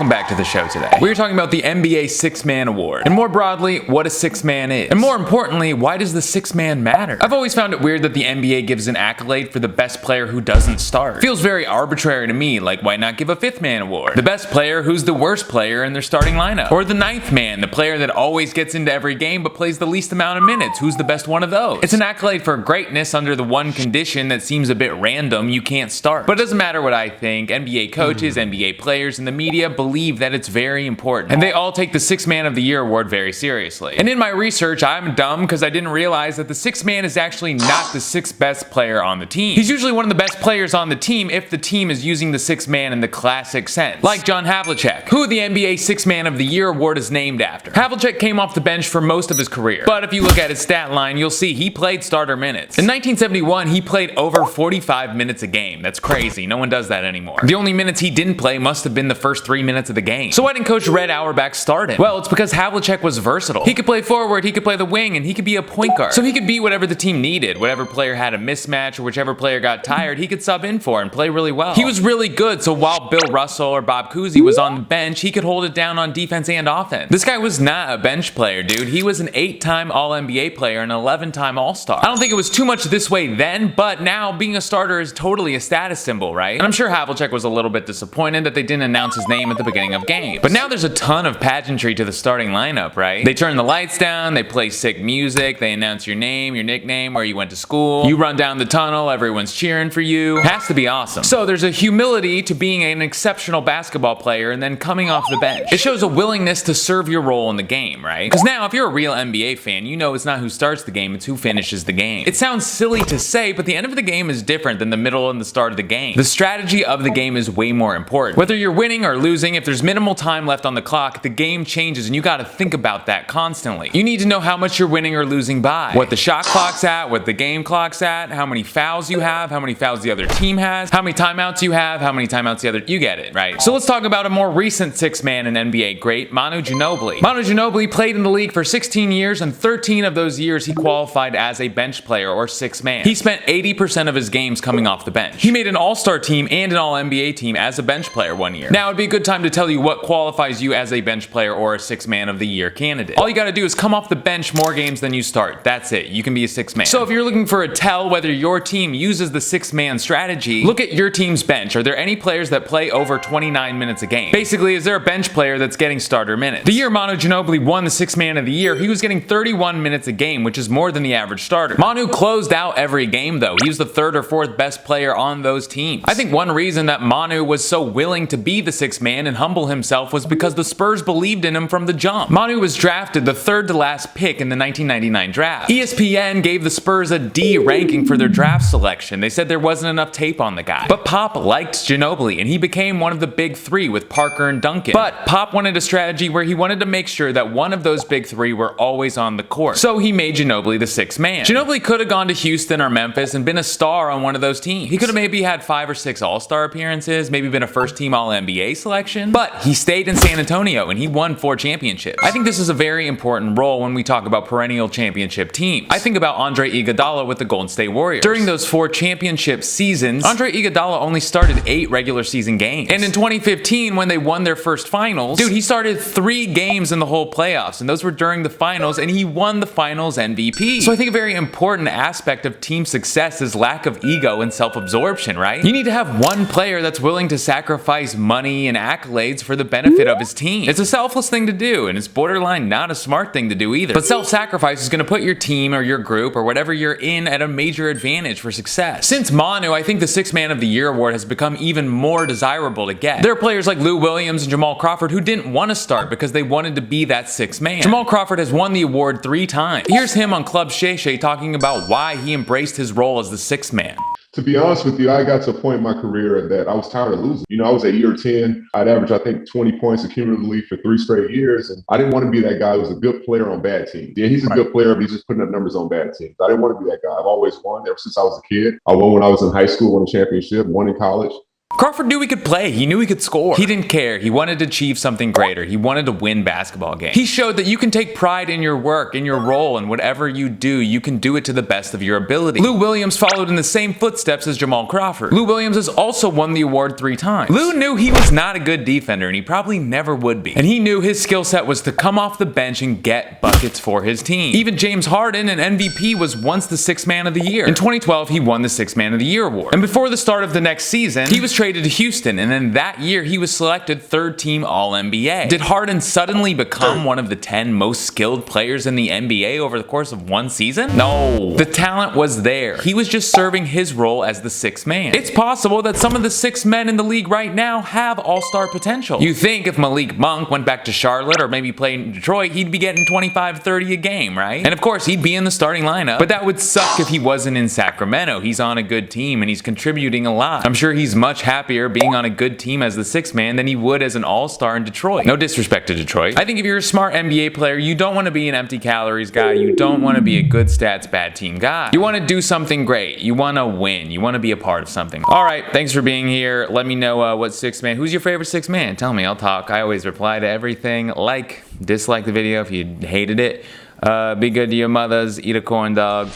Welcome back to the show today. We're talking about the NBA Six-Man Award, and more broadly, what a six-man is. And more importantly, why does the six-man matter? I've always found it weird that the NBA gives an accolade for the best player who doesn't start. Feels very arbitrary to me, like why not give a fifth-man award? The best player who's the worst player in their starting lineup. Or the ninth man, the player that always gets into every game but plays the least amount of minutes. Who's the best one of those? It's an accolade for greatness under the one condition that seems a bit random: you can't start. But it doesn't matter what I think. NBA coaches, NBA players, and the media believe that it's very important, and they all take the Sixth Man of the Year award very seriously. And in my research, I'm dumb because I didn't realize that the sixth man is actually not the sixth best player on the team. He's usually one of the best players on the team if the team is using the sixth man in the classic sense, like John Havlicheck, who the NBA Sixth Man of the Year award is named after. Havlicek came off the bench for most of his career, but if you look at his stat line, you'll see he played starter minutes. In 1971, he played over 45 minutes a game. That's crazy. No one does that anymore. The only minutes he didn't play must have been the first 3 minutes of the game. So why didn't Coach Red Auerbach start him? Well, it's because Havlicek was versatile. He could play forward, he could play the wing, and he could be a point guard. So he could be whatever the team needed. Whatever player had a mismatch or whichever player got tired, he could sub in for and play really well. He was really good, so while Bill Russell or Bob Cousy was on the bench, he could hold it down on defense and offense. This guy was not a bench player, dude. He was an 8-time All-NBA player and an 11-time All-Star. I don't think it was too much this way then, but now being a starter is totally a status symbol, right? And I'm sure Havlicek was a little bit disappointed that they didn't announce his name at the beginning of games. But now there's a ton of pageantry to the starting lineup, right? They turn the lights down, they play sick music, they announce your name, your nickname, where you went to school. You run down the tunnel, everyone's cheering for you. Has to be awesome. So there's a humility to being an exceptional basketball player and then coming off the bench. It shows a willingness to serve your role in the game, right? Because now if you're a real NBA fan, you know it's not who starts the game, it's who finishes the game. It sounds silly to say, but the end of the game is different than the middle and the start of the game. The strategy of the game is way more important. Whether you're winning or losing, if there's minimal time left on the clock, the game changes and you gotta think about that constantly. You need to know how much you're winning or losing by, what the shot clock's at, what the game clock's at, how many fouls you have, how many fouls the other team has, how many timeouts you have, how many timeouts the other, you get it, right? So let's talk about a more recent sixth man in NBA great, Manu Ginobili. Manu Ginobili played in the league for 16 years and 13 of those years he qualified as a bench player or sixth man. He spent 80% of his games coming off the bench. He made an all-star team and an all-NBA team as a bench player one year. Now it'd be a good time to tell you what qualifies you as a bench player or a sixth man of the year candidate. All you gotta do is come off the bench more games than you start. That's it. You can be a sixth man. So if you're looking for a tell whether your team uses the sixth man strategy, look at your team's bench. Are there any players that play over 29 minutes a game? Basically, is there a bench player that's getting starter minutes? The year Manu Ginobili won the sixth man of the year, he was getting 31 minutes a game, which is more than the average starter. Manu closed out every game though. He was the third or fourth best player on those teams. I think one reason that Manu was so willing to be the sixth man and humble himself was because the Spurs believed in him from the jump. Manu was drafted the third to last pick in the 1999 draft. ESPN gave the Spurs a D ranking for their draft selection. They said there wasn't enough tape on the guy. But Pop liked Ginobili and he became one of the big three with Parker and Duncan. But Pop wanted a strategy where he wanted to make sure that one of those big three were always on the court. So he made Ginobili the sixth man. Ginobili could have gone to Houston or Memphis and been a star on one of those teams. He could have maybe had 5 or 6 all-star appearances, maybe been a first-team All-NBA selection, but he stayed in San Antonio and he won 4 championships. I think this is a very important role when we talk about perennial championship teams. I think about Andre Iguodala with the Golden State Warriors. During those 4 championship seasons, Andre Iguodala only started 8 regular season games. And in 2015, when they won their first finals, dude, he started 3 games in the whole playoffs, and those were during the finals, and he won the finals MVP. So I think a very important aspect of team success is lack of ego and self-absorption, right? You need to have one player that's willing to sacrifice money and accolades for the benefit of his team. It's a selfless thing to do, and it's borderline not a smart thing to do either. But self-sacrifice is going to put your team or your group or whatever you're in at a major advantage for success. Since Manu, I think the Sixth Man of the Year award has become even more desirable to get. There are players like Lou Williams and Jamaal Crawford who didn't want to start because they wanted to be that sixth man. Jamaal Crawford has won the award 3 times. Here's him on Club Shay Shay talking about why he embraced his role as the sixth man. To be honest with you, I got to a point in my career that I was tired of losing. You know, I was at year 10. I'd average, I think, 20 points accumulatively for 3 straight years. And I didn't want to be that guy who was a good player on bad teams. Yeah, he's a good player, but he's just putting up numbers on bad teams. I didn't want to be that guy. I've always won ever since I was a kid. I won when I was in high school, won a championship, won in college. Crawford knew he could play. He knew he could score. He didn't care. He wanted to achieve something greater. He wanted to win basketball games. He showed that you can take pride in your work, in your role, and whatever you do, you can do it to the best of your ability. Lou Williams followed in the same footsteps as Jamaal Crawford. Lou Williams has also won the award 3 times. Lou knew he was not a good defender, and he probably never would be. And he knew his skill set was to come off the bench and get buckets for his team. Even James Harden, an MVP, was once the 6th man of the year. In 2012, he won the 6th man of the year award. And before the start of the next season, he was traded to Houston, and then that year he was selected 3rd team All-NBA. Did Harden suddenly become one of the 10 most skilled players in the NBA over the course of one season? No. The talent was there. He was just serving his role as the 6th man. It's possible that some of the 6 men in the league right now have all-star potential. You think if Malik Monk went back to Charlotte or maybe played in Detroit, he'd be getting 25-30 a game, right? And of course, he'd be in the starting lineup, but that would suck if he wasn't in Sacramento. He's on a good team and he's contributing a lot. I'm sure he's much happier being on a good team as the 6th man than he would as an all-star in Detroit. No disrespect to Detroit. I think if you're a smart NBA player, you don't want to be an empty calories guy. You don't want to be a good stats, bad team guy. You want to do something great. You want to win. You want to be a part of something. All right, thanks for being here. Let me know what 6th man. Who's your favorite 6th man? Tell me. I'll talk. I always reply to everything. Like, dislike the video if you hated it. Be good to your mothers. Eat a corn dog.